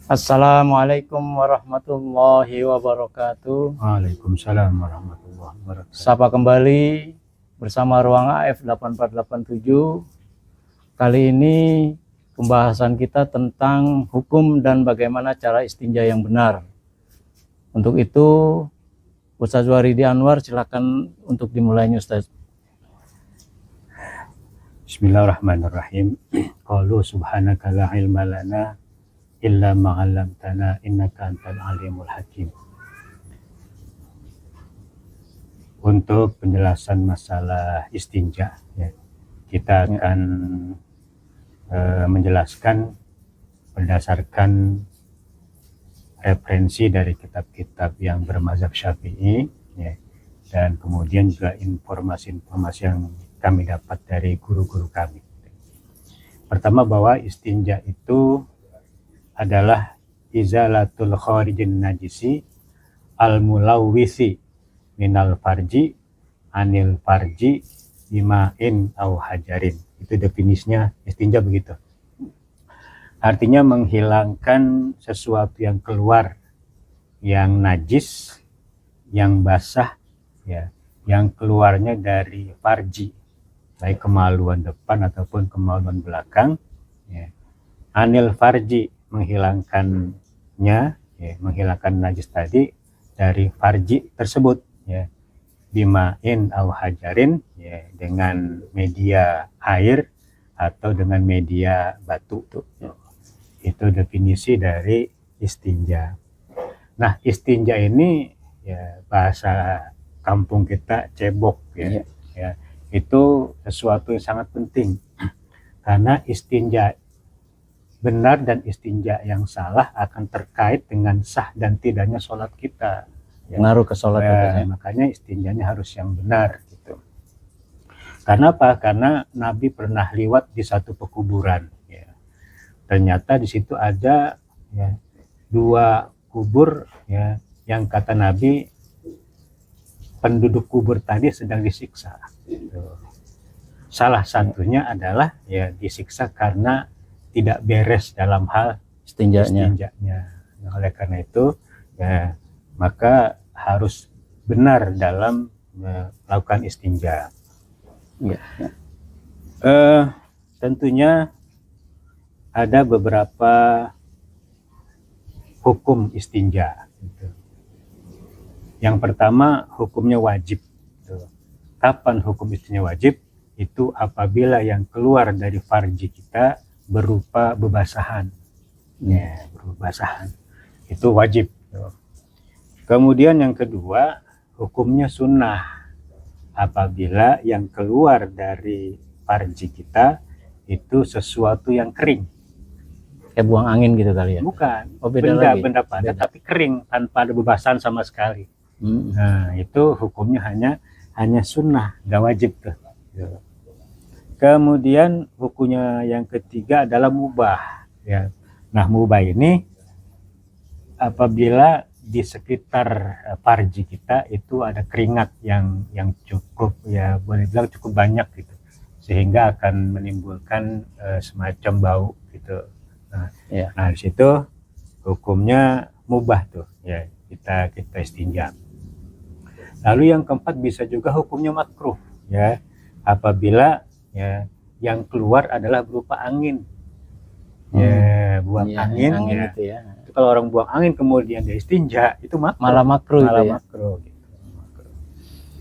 Assalamualaikum warahmatullahi wabarakatuh. Waalaikumsalam warahmatullahi wabarakatuh. Sapa kembali bersama Ruang AF 8487. Kali ini pembahasan kita tentang hukum dan bagaimana cara istinja yang benar. Untuk itu Ustaz Waridi Anwar, silakan untuk dimulainya Ustaz. Bismillahirrahmanirrahim. Qalu subhanaka la ilma lana illa ma 'allamtana innaka antal alimul hakim. Untuk penjelasan masalah istinja, ya, kita akan menjelaskan berdasarkan referensi dari kitab-kitab yang bermazhab Syafi'i, ya, dan kemudian juga informasi-informasi yang kami dapat dari guru-guru kami. Pertama, bahwa istinja itu adalah izalatul kharijin najisi al-mulawwisi minal farji anil farji bima'in au hajarin. Itu definisinya istinja begitu. Artinya menghilangkan sesuatu yang keluar, yang najis, yang basah, ya, yang keluarnya dari farji, baik kemaluan depan ataupun kemaluan belakang, ya. Anil farji, menghilangkannya, ya, menghilangkan najis tadi dari farji tersebut, ya, bima'in au hajarin, ya, dengan media air atau dengan media batu. Itu definisi dari istinja. Nah, istinja ini, ya, bahasa kampung kita cebok, ya, ya, itu sesuatu yang sangat penting, karena istinja benar dan istinja yang salah akan terkait dengan sah dan tidaknya sholat kita, ya. Ngaruh ke sholat kita, ya. Makanya istinjanya harus yang benar gitu. Karena apa? Karena Nabi pernah lewat di satu pekuburan, ya. Ternyata di situ ada, ya, dua kubur, ya, yang kata Nabi penduduk kubur tadi sedang disiksa. Gitu. Salah satunya adalah, ya, disiksa karena tidak beres dalam hal istinjanya. Nah, oleh karena itu, ya, maka harus benar dalam melakukan istinja. Ya. Tentunya ada beberapa hukum istinja. Gitu. Yang pertama, hukumnya wajib. Gitu. Kapan hukum istinja wajib? Itu apabila yang keluar dari farji kita berupa bebasahan, ya, bebasahan, itu wajib. Kemudian yang kedua, hukumnya sunnah, apabila yang keluar dari farji kita itu sesuatu yang kering, kayak buang angin gitu kali ya? Bukan, benda padat tapi kering tanpa ada bebasahan sama sekali. Nah, itu hukumnya hanya sunnah, gak wajib tuh. Kemudian hukumnya yang ketiga adalah mubah, ya. Nah, mubah ini apabila di sekitar farji kita itu ada keringat yang cukup, ya, boleh bilang cukup banyak gitu, sehingga akan menimbulkan semacam bau gitu. Nah, ya. Nah, di situ hukumnya mubah tuh, ya, kita istinja. Lalu yang keempat bisa juga hukumnya makruh, ya, apabila, ya, yang keluar adalah berupa angin, ya, buang angin, ya. Itu, ya. Itu kalau orang buang angin kemudian dia istinja, itu malah makruh, makruh, gitu.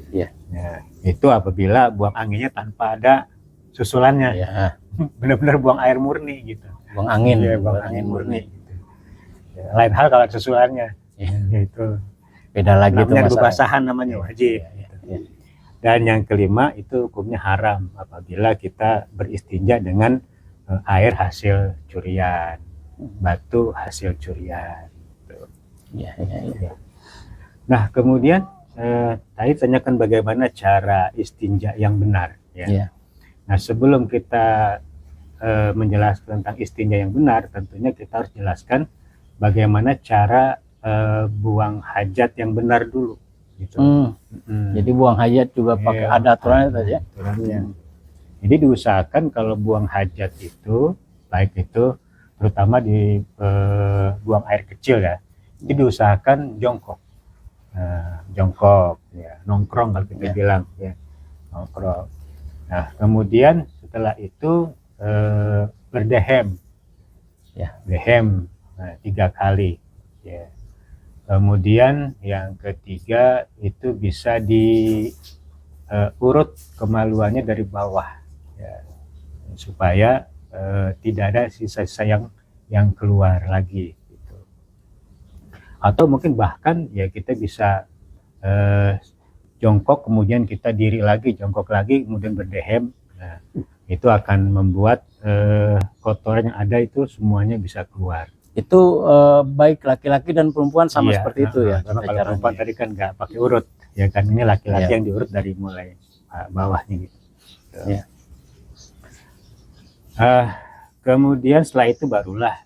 Ya. Ya, itu apabila buang anginnya tanpa ada susulannya, ya. Benar-benar buang air murni gitu, buang angin, ya, buang angin murni gitu. Ya, lain hal kalau ada susulannya, ya, itu beda lagi, namanya bebasahan, namanya wajib. Ya. Dan yang kelima itu hukumnya haram apabila kita beristinja dengan air hasil curian, batu hasil curian. Ya. Nah, kemudian tadi tanyakan bagaimana cara istinja yang benar, ya. Ya. Nah, sebelum kita menjelaskan tentang istinja yang benar, tentunya kita harus jelaskan bagaimana cara buang hajat yang benar dulu. Gitu. Jadi buang hajat juga pakai ada aturannya tadi, ya. Jadi diusahakan kalau buang hajat itu, baik itu terutama di buang air kecil ya, itu diusahakan jongkok. Jongkok ya, nongkrong kalau kita bilang ya, nongkrong. Nah, kemudian setelah itu berdehem ya, dehem 3 kali ya. Kemudian yang ketiga itu bisa diurut kemaluannya dari bawah ya, supaya tidak ada sisa-sisa yang keluar lagi gitu. Atau mungkin bahkan ya kita bisa jongkok, kemudian kita diri lagi, jongkok lagi, kemudian berdehem. Nah, itu akan membuat kotoran yang ada itu semuanya bisa keluar. Itu baik laki-laki dan perempuan sama seperti itu ya. Karena kalau perempuan tadi kan nggak pakai urut, ya kan, ini laki-laki yang diurut dari mulai bawahnya gitu. Ya. Kemudian setelah itu barulah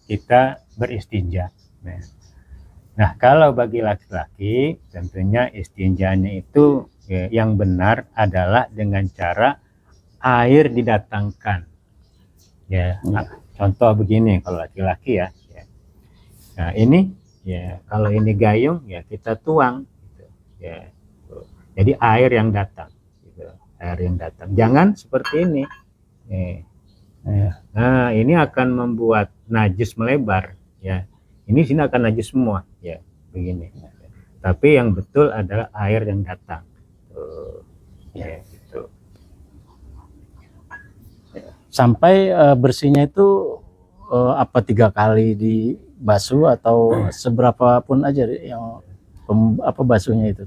kita beristinja. Nah, kalau bagi laki-laki tentunya istinjanya itu yang benar adalah dengan cara air didatangkan. Ya. Contoh begini kalau laki-laki ya. Nah, ini ya, kalau ini gayung ya kita tuang gitu. Ya. Jadi air yang datang gitu. Air yang datang. Jangan seperti ini. Nah, ini akan membuat najis melebar ya. Ini sini akan najis semua ya, begini. Tapi yang betul adalah air yang datang. Ya, gitu. Sampai bersihnya itu apa 3 kali dibasuh atau seberapa pun aja yang apa basuhnya itu?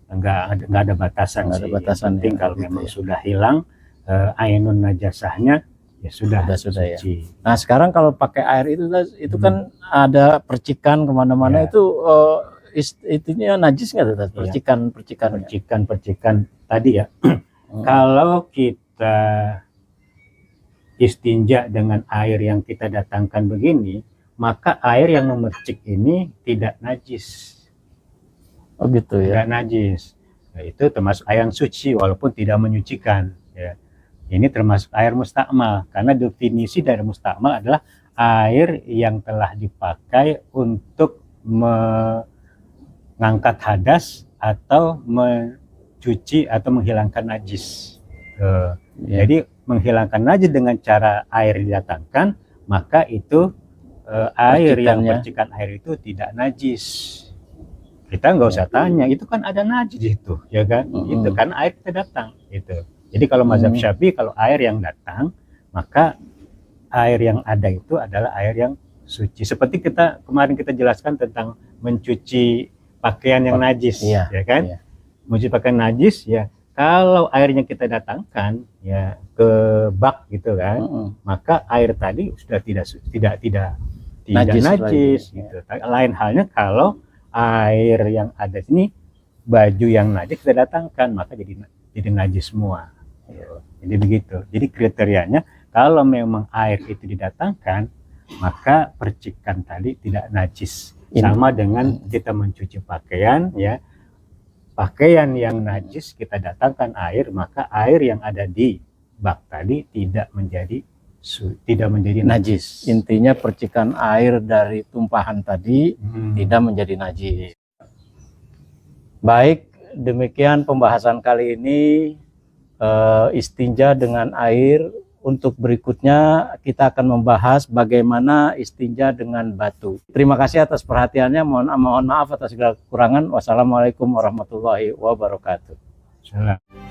Enggak ada batasan. Enggak ada batasan. Yang penting kalau memang sudah hilang ainun najasahnya ya sudah ya. Nah, sekarang kalau pakai air itu kan ada percikan kemana-mana itu itunya najis nggak tuh? Percikan tadi ya. Kalau kita istinja dengan air yang kita datangkan begini, maka air yang memercik ini tidak najis. Oh gitu ya. Tidak najis. Nah, itu termasuk air yang suci walaupun tidak menyucikan. Ya. Ini termasuk air mustakmal karena definisi dari mustakmal adalah air yang telah dipakai untuk mengangkat hadas atau mencuci atau menghilangkan najis. Jadi menghilangkan najis dengan cara air didatangkan, maka itu air yang percikan air itu tidak najis. Kita nggak usah tanya, itu kan ada najis itu, ya kan? Itu kan air kita datang, itu. Jadi kalau mazhab Syafi'i, kalau air yang datang, maka air yang ada itu adalah air yang suci. Seperti kemarin kita jelaskan tentang mencuci pakaian yang najis, ya kan? Mencuci pakaian najis, ya. Kalau airnya kita datangkan ya ke bak gitu kan, maka air tadi sudah tidak najis gitu. Lain halnya kalau air yang ada sini, baju yang najis kita datangkan, maka jadi najis semua. Jadi begitu. Jadi kriterianya kalau memang air itu didatangkan, maka percikan tadi tidak najis. Sama dengan kita mencuci pakaian ya. Pakaian yang najis kita datangkan air, maka air yang ada di bak tadi tidak menjadi najis. Intinya percikan air dari tumpahan tadi tidak menjadi najis. Baik, demikian pembahasan kali ini istinja dengan air. Untuk berikutnya kita akan membahas bagaimana istinja dengan batu. Terima kasih atas perhatiannya. Mohon maaf atas segala kekurangan. Wassalamualaikum warahmatullahi wabarakatuh. Salam.